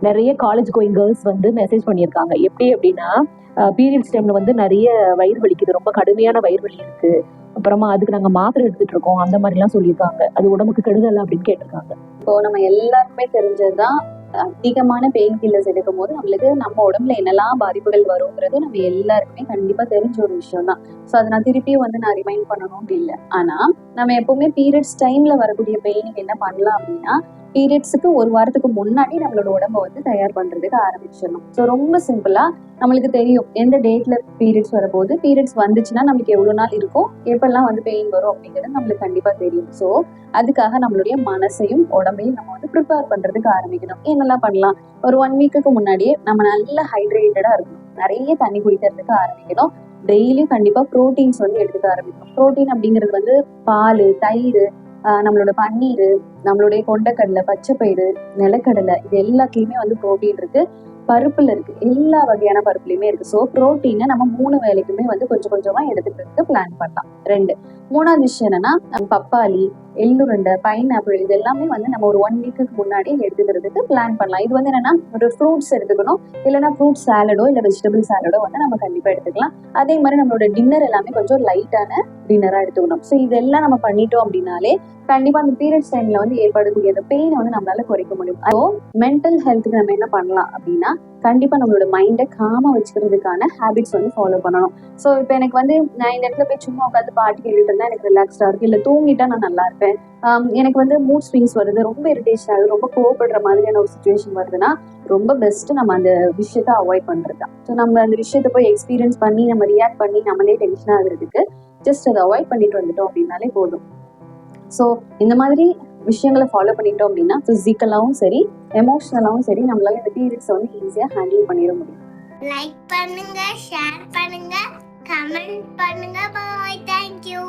நிறைய college going girls வந்து message பண்ணியிருக்காங்க. எப்படி அப்படின்னா, பீரியட்ஸ் டைம்ல வந்து நிறைய வயிறு வலிக்குது, ரொம்ப கடுமையான வயிறு வலி இருக்கு, அப்புறமா அதுக்கு நாங்க மாத்திரை எடுத்துட்டு இருக்கோம், அந்த மாதிரிலாம் சொல்லியிருக்காங்க. அது உடம்புக்கு கெடுதல் அப்படின்னு கேட்டிருக்காங்க. இப்போ நம்ம எல்லாருக்குமே தெரிஞ்சதுதான், அதிகமான பெயின் கில்லர்ஸ் எடுக்கும் போது நம்மளுக்கு நம்ம உடம்புல என்னெல்லாம் பாதிப்புகள் வருங்கிறது நம்ம எல்லாருக்குமே கண்டிப்பா தெரிஞ்ச ஒரு விஷயம் தான். ஸோ அதை நான் திருப்பியும் வந்து நான் ரிமைண்ட் பண்ணணும்னு இல்லை. ஆனா நம்ம எப்பவுமே பீரியட்ஸ் டைம்ல வரக்கூடிய பெயினுக்கு என்ன பண்ணலாம் அப்படின்னா, பீரியட்ஸுக்கு ஒரு வாரத்துக்கு முன்னாடி நம்மளோட உடம்ப வந்து தயார் பண்றதுக்கு ஆரம்பிச்சிடணும். ஸோ ரொம்ப சிம்பிளா நம்மளுக்கு தெரியும் எந்த டேட்ல பீரியட்ஸ் வரப்போகுது, பீரியட்ஸ் வந்துச்சுன்னா நமக்கு எவ்வளவு நாள் இருக்கும், எப்பெல்லாம் வந்து பெயின் வரும் அப்படிங்கிறது நம்மளுக்கு கண்டிப்பா தெரியும். ஸோ அதுக்காக நம்மளுடைய மனசையும் உடம்பையும் நம்ம வந்து ப்ரிப்பேர் பண்றதுக்கு ஆரம்பிக்கணும். என்னெல்லாம் பண்ணலாம்? ஒரு 1 வீக்குக்கு முன்னாடியே நம்ம நல்ல ஹைட்ரேட்டடா இருக்கணும், நிறைய தண்ணி குடிக்கிறதுக்கு ஆரம்பிக்கணும். டெய்லியும் கண்டிப்பா ப்ரோட்டீன்ஸ் வந்து எடுத்துக்க ஆரம்பிக்கணும். ப்ரோட்டீன் அப்படிங்கிறது வந்து பால், தயிர், நம்மளோட பன்னீர், நம்மளுடைய கொண்டக்கடலை, பச்சைப்பயிறு, நிலக்கடலை, இது எல்லாத்துலயுமே வந்து ப்ரோட்டீன் இருக்கு. பருப்புல இருக்கு, எல்லா வகையான பருப்புலயுமே இருக்கு. ஸோ ப்ரோட்டீனை நம்ம 3 வேளைக்குமே வந்து கொஞ்சம் கொஞ்சமா எடுத்துக்கிறதுக்கு பிளான் பண்ணலாம். 2. 3வது விஷயம் என்னன்னா, பப்பாளி, எள்ளுருண்டை, பைனாப்பிள், இது எல்லாமே வந்து நம்ம ஒரு 1 வீக்குக்கு முன்னாடி எடுத்துக்கிறதுக்கு பிளான் பண்ணலாம். இது வந்து என்னன்னா, ஒரு ஃப்ரூட்ஸ் எடுத்துக்கணும், இல்லைன்னா ஃப்ரூட் சாலடோ இல்லை வெஜிடபிள் சாலடோ வந்து நம்ம கண்டிப்பா எடுத்துக்கலாம். அதே மாதிரி நம்மளோட டின்னர் எல்லாமே கொஞ்சம் லைட்டான டின்னரா எடுத்துக்கணும். ஸோ இதெல்லாம் நம்ம பண்ணிட்டோம் அப்படின்னாலே கண்டிப்பா அந்த பீரியட்ஸ் டைம்ல வந்து ஏற்படக்கூடிய அந்த பெயினை வந்து நம்மளால குறைக்க முடியும். அதோ மென்டல் ஹெல்த்துக்கு நம்ம என்ன பண்ணலாம் அப்படின்னா, கண்டிப்பா நம்மளோட மைண்டை காமா வச்சுக்கிறதுக்கான ஹேபிட்ஸ் வந்து ஃபாலோ பண்ணணும். ஸோ இப்போ எனக்கு வந்து நான் இந்த இடத்துல போய் சும்மா உட்காந்து பாட்டு கேட்டுட்டு இருந்தா எனக்கு ரிலாக்ஸ்டா இருக்கு, இல்லை தூங்கிட்டா நான் நல்லா இருப்பேன், எனக்கு வந்து மூட் ஸ்விங்ஸ் வருது, ரொம்ப இரிட்டேஷன் ஆகுது, ரொம்ப கோவப்படுற மாதிரியான ஒரு சுச்சுவேஷன் வருதுன்னா ரொம்ப பெஸ்ட் நம்ம அந்த விஷயத்த அவாய்ட் பண்றது தான். ஸோ நம்ம அந்த விஷயத்த போய் எக்ஸ்பீரியன்ஸ் பண்ணி நம்ம ரியாக்ட் பண்ணி நம்மளே டென்ஷன் ஆகுறதுக்கு ஜஸ்ட் அதை அவாய்ட் பண்ணிட்டு வந்துட்டோம் அப்படின்னாலே போதும். ஸோ இந்த மாதிரி விஷயங்களை ஃபாலோ பண்ணிட்டோம் அப்படின்னா ஃபிசிக்கலாகவும் சரி, எமோஷனலாகவும் சரி, நம்மளால இந்த பீரியட்ஸை வந்து ஈஸியாக ஹேண்டில் பண்ணிட முடியும். லைக் பண்ணுங்க, ஷேர் பண்ணுங்க, கமெண்ட் பண்ணுங்க. பாய், தேங்க்யூ.